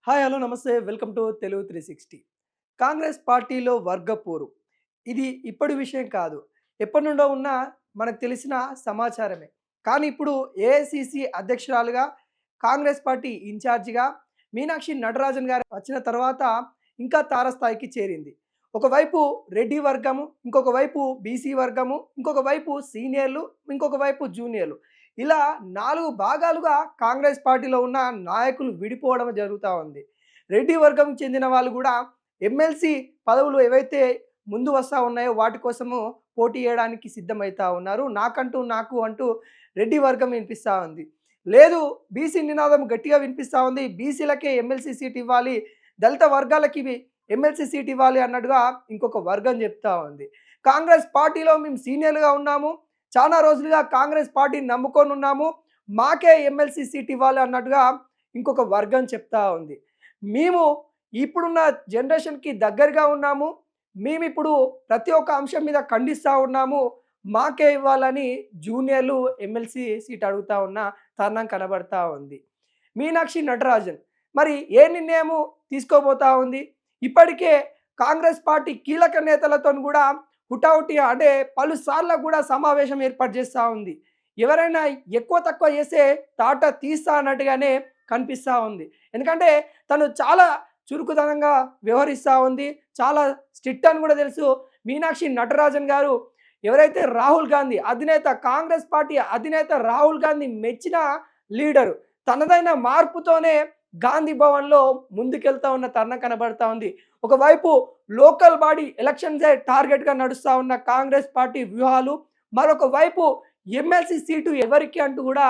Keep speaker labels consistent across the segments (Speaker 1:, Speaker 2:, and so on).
Speaker 1: Hi hello నమస్తే welcome to Telugu 360. Congress పార్టీలో వర్గపోరు ఇది ఇప్పటి విషయం కాదు. ఎప్పటి నుండో ఉన్న మనకు తెలిసిన సమాచారమే. కానీ ఇప్పుడు ఏఐసిసి అధ్యక్షురాలుగా కాంగ్రెస్ పార్టీ ఇన్ఛార్జిగా మీనాక్షి నటరాజన్ గారు వచ్చిన తర్వాత ఇంకా తారస్థాయికి చేరింది. ఒకవైపు రెడ్డి వర్గము, ఇంకొక వైపు బీసీ వర్గము, ఇంకొక వైపు సీనియర్లు, ఇంకొక వైపు జూనియర్లు, ఇలా 4 భాగాలుగా కాంగ్రెస్ పార్టీలో ఉన్న నాయకులు విడిపోవడం జరుగుతూ ఉంది. రెడ్డి వర్గం చెందిన వాళ్ళు కూడా ఎమ్మెల్సీ పదవులు ఏవైతే ముందు వస్తూ ఉన్నాయో వాటి కోసము పోటీ చేయడానికి సిద్ధమవుతా ఉన్నారు. నాకు అంటూ రెడ్డి వర్గం వినిపిస్తూ ఉంది. లేదు, బీసీ నినాదం గట్టిగా వినిపిస్తూ ఉంది. బీసీలకే ఎమ్మెల్సీ సీట్ ఇవ్వాలి, దళిత వర్గాలకి ఎమ్మెల్సీ సీట్ ఇవ్వాలి అన్నట్టుగా ఇంకొక వర్గం చెప్తా ఉంది. కాంగ్రెస్ పార్టీలో మేము సీనియర్లుగా ఉన్నాము, చాలా రోజులుగా కాంగ్రెస్ పార్టీని నమ్ముకొని ఉన్నాము, మాకే ఎమ్మెల్సీ సీట్ ఇవ్వాలి అన్నట్టుగా ఇంకొక వర్గం చెప్తా ఉంది. మేము ఇప్పుడున్న జనరేషన్కి దగ్గరగా ఉన్నాము, మేము ఇప్పుడు ప్రతి ఒక్క అంశం మీద ఖండిస్తూ ఉన్నాము, మాకే ఇవ్వాలని జూనియర్లు ఎమ్మెల్సీ సీట్ అడుగుతూ ఉన్న తరుణం కనబడతా ఉంది. మీనాక్షి నటరాజన్ మరి ఏ నిర్ణయము తీసుకోబోతా ఉంది? ఇప్పటికే కాంగ్రెస్ పార్టీ కీలక నేతలతో కూడా హుటాహుటి అంటే పలుసార్లు కూడా సమావేశం ఏర్పాటు చేస్తూ ఉంది. ఎవరైనా ఎక్కువ తక్కువ చేస్తే తాట తీస్తా అన్నట్టుగానే కనిపిస్తూ ఉంది. ఎందుకంటే తను చాలా చురుకుదనంగా వ్యవహరిస్తూ ఉంది, చాలా స్ట్రిక్ట్ అని కూడా తెలుసు. మీనాక్షి నటరాజన్ గారు ఎవరైతే రాహుల్ గాంధీ అధినేత, కాంగ్రెస్ పార్టీ అధినేత రాహుల్ గాంధీ మెచ్చిన లీడరు, తనదైన మార్పుతోనే గాంధీ భవన్లో ముందుకెళ్తా ఉన్న తరుణం కనబడతా ఉంది. ఒకవైపు లోకల్ బాడీ ఎలక్షన్సే టార్గెట్గా నడుస్తూ ఉన్న కాంగ్రెస్ పార్టీ వ్యూహాలు, మరొక వైపు ఎమ్మెల్సీ సీటు ఎవరికి అంటూ కూడా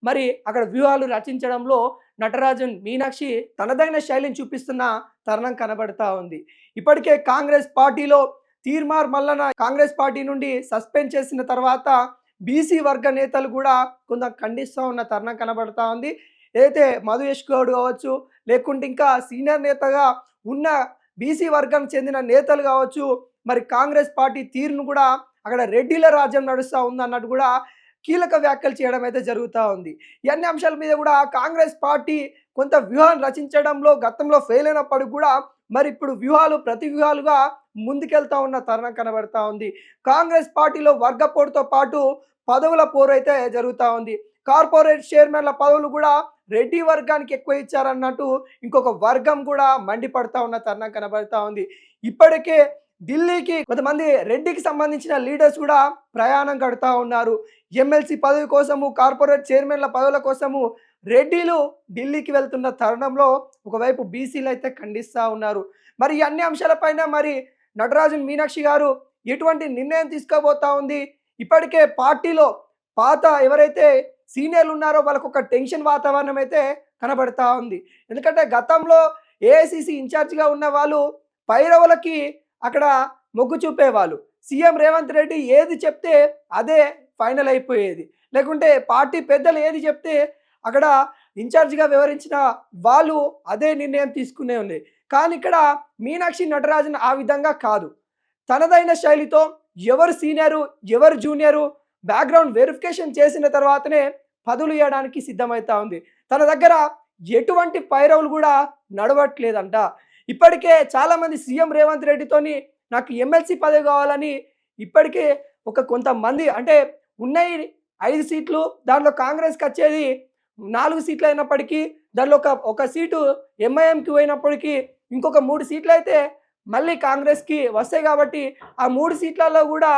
Speaker 1: మరి అక్కడ వ్యూహాలు రచించడంలో నటరాజన్ మీనాక్షి తనదైన శైలిని చూపిస్తున్న తరుణం కనబడతా ఉంది. ఇప్పటికే కాంగ్రెస్ పార్టీలో తీర్మార్ మల్లన కాంగ్రెస్ పార్టీ నుండి సస్పెండ్ చేసిన తర్వాత బీసీ వర్గ నేతలు కూడా కొంత ఖండిస్తూ ఉన్న తరుణం కనబడతా ఉంది. ఏదైతే మధుయేష్ గౌడ్ కావచ్చు, లేకుంటే ఇంకా సీనియర్ నేతగా ఉన్న బీసీ వర్గం చెందిన నేతలు కావచ్చు, మరి కాంగ్రెస్ పార్టీ తీరును కూడా అక్కడ రెడ్డిల రాజ్యం నడుస్తూ ఉంది అన్నట్టు కూడా కీలక వ్యాఖ్యలు చేయడం అయితే జరుగుతూ ఉంది. ఈ అన్ని అంశాల మీద కూడా కాంగ్రెస్ పార్టీ కొంత వ్యూహాన్ని రచించడంలో గతంలో ఫెయిల్ అయినప్పటికి కూడా మరి ఇప్పుడు ప్రతి వ్యూహాలుగా ముందుకెళ్తా ఉన్న తరుణం కనబడతా ఉంది. కాంగ్రెస్ పార్టీలో వర్గ పోరుతో పాటు పదవుల పోరు అయితే జరుగుతూ ఉంది. కార్పొరేట్ చైర్మన్ల పదవులు కూడా రెడ్డి వర్గానికి ఎక్కువ ఇచ్చారన్నట్టు ఇంకొక వర్గం కూడా మండిపడతా ఉన్న తరుణం కనబడతా ఉంది. ఇప్పటికే ఢిల్లీకి కొంతమంది రెడ్డికి సంబంధించిన లీడర్స్ కూడా ప్రయాణం కడుతూ ఉన్నారు. ఎమ్మెల్సీ పదవి కోసము, కార్పొరేట్ చైర్మన్ల పదవుల కోసము రెడ్డిలు ఢిల్లీకి వెళ్తున్న తరుణంలో ఒకవైపు బీసీలు అయితే ఖండిస్తూ ఉన్నారు. మరి ఈ అన్ని అంశాలపైన మరి నటరాజన్ మీనాక్షి గారు ఎటువంటి నిర్ణయం తీసుకోబోతా ఉంది? ఇప్పటికే పార్టీలో పాత ఎవరైతే సీనియర్లు ఉన్నారో వాళ్ళకు ఒక టెన్షన్ వాతావరణం అయితే కనబడతా ఉంది. ఎందుకంటే గతంలో ఏఐసిసి ఇన్ఛార్జిగా ఉన్న వాళ్ళు పైరవులకి అక్కడ మొగ్గు చూపేవాళ్ళు. సీఎం రేవంత్ రెడ్డి ఏది చెప్తే అదే ఫైనల్ అయిపోయేది, లేకుంటే పార్టీ పెద్దలు ఏది చెప్తే అక్కడ ఇన్ఛార్జిగా వ్యవహరించిన వాళ్ళు అదే నిర్ణయం తీసుకునే ఉంది. కానీ ఇక్కడ మీనాక్షి నటరాజన్ ఆ విధంగా కాదు. తనదైన శైలితో ఎవరు సీనియరు, ఎవరు జూనియరు బ్యాక్గ్రౌండ్ వెరిఫికేషన్ చేసిన తర్వాతనే పదవులు ఇవ్వడానికి సిద్ధమవుతా ఉంది. తన దగ్గర ఎటువంటి పైరవులు కూడా నడవట్లేదంట. ఇప్పటికే చాలామంది సీఎం రేవంత్ రెడ్డితోని నాకు ఎమ్మెల్సీ పదవి కావాలని ఇప్పటికే కొంతమంది అంటే ఉన్నాయి 5 సీట్లు, దాంట్లో కాంగ్రెస్కి వచ్చేది 4 సీట్లు అయినప్పటికీ దానిలో ఒక సీటు ఎంఐఎంకి పోయినప్పటికీ ఇంకొక 3 సీట్లు అయితే మళ్ళీ కాంగ్రెస్కి వస్తాయి. కాబట్టి ఆ 3 సీట్లలో కూడా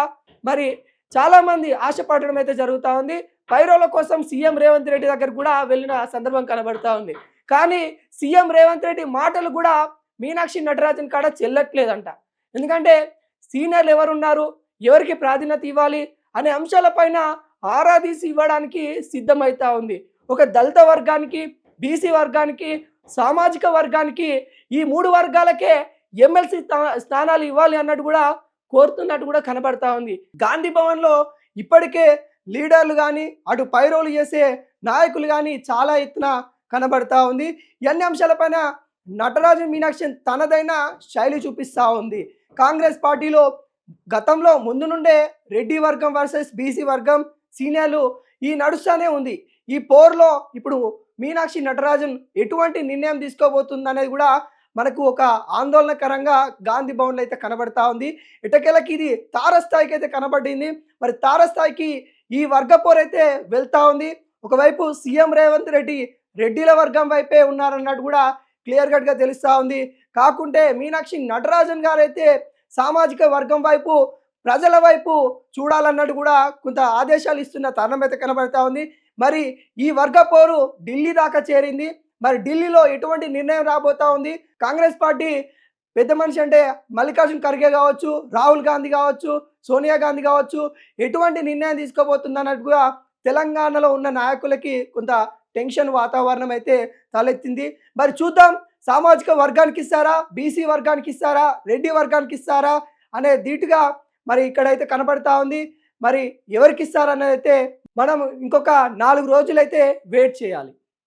Speaker 1: మరి చాలామంది ఆశపడడం అయితే జరుగుతూ ఉంది. పైరోల కోసం సీఎం రేవంత్ రెడ్డి దగ్గర కూడా వెళ్ళిన సందర్భం కనబడతా ఉంది. కానీ సీఎం రేవంత్ రెడ్డి మాటలు కూడా మీనాక్షి నటరాజన్ కాడ చెల్లట్లేదంట. ఎందుకంటే సీనియర్లు ఎవరున్నారు, ఎవరికి ప్రాధాన్యత ఇవ్వాలి అనే అంశాలపైన ఆరాధీసి ఇవ్వడానికి సిద్ధమవుతా ఉంది. ఒక దళిత వర్గానికి, బీసీ వర్గానికి, సామాజిక వర్గానికి, ఈ 3 వర్గాలకే ఎమ్మెల్సీ స్థానాలు ఇవ్వాలి అన్నట్టు కూడా కోరుతున్నట్టు కూడా కనబడతా ఉంది. గాంధీ భవన్లో ఇప్పటికే లీడర్లు కానీ అటు పైరోలు చేసే నాయకులు కానీ చాలా ఎత్తున కనబడతా ఉంది. ఈ అన్ని అంశాలపైన నటరాజన్ మీనాక్షి తనదైన శైలి చూపిస్తూ ఉంది. కాంగ్రెస్ పార్టీలో గతంలో ముందు నుండే రెడ్డి వర్గం వర్సెస్ బీసీ వర్గం సీనియర్లు ఈ నడుస్తూనే ఉంది. ఈ పోర్లో ఇప్పుడు మీనాక్షి నటరాజన్ ఎటువంటి నిర్ణయం తీసుకోబోతుంది అనేది కూడా మనకు ఒక ఆందోళనకరంగా గాంధీ భవన్లో అయితే కనబడతా ఉంది. ఎటకేలకి ఇది తారస్థాయికి అయితే కనబడింది. మరి తారస్థాయికి ఈ వర్గపోరు అయితే వెళ్తా ఉంది. ఒకవైపు సీఎం రేవంత్ రెడ్డి రెడ్డిల వర్గం వైపే ఉన్నారన్నట్టు కూడా క్లియర్ కట్గా తెలుస్తూ ఉంది. కాకుంటే మీనాక్షి నటరాజన్ గారు అయితే సామాజిక వర్గం వైపు, ప్రజల వైపు చూడాలన్నట్టు కూడా కొంత ఆదేశాలు ఇస్తున్న తరుణం అయితే కనబడతా ఉంది. మరి ఈ వర్గ పోరు ఢిల్లీ దాకా చేరింది. మరి ఢిల్లీలో ఎటువంటి నిర్ణయం రాబోతా ఉంది? కాంగ్రెస్ పార్టీ పెద్ద మనిషి అంటే మల్లికార్జున్ ఖర్గే కావచ్చు, రాహుల్ గాంధీ కావచ్చు, సోనియా గాంధీ కావచ్చు, ఎటువంటి నిర్ణయం తీసుకోబోతుంది అన్నట్టుగా తెలంగాణలో ఉన్న నాయకులకి కొంత టెన్షన్ వాతావరణం అయితే తలెత్తింది. మరి చూద్దాం, సామాజిక వర్గానికి ఇస్తారా, బీసీ వర్గానికి ఇస్తారా, రెడ్డి వర్గానికి ఇస్తారా అనే ధీటుగా మరి ఇక్కడైతే కనబడతా ఉంది. మరి ఎవరికి ఇస్తారనేది అయితే మనం ఇంకొక 4 రోజులైతే వెయిట్ చేయాలి.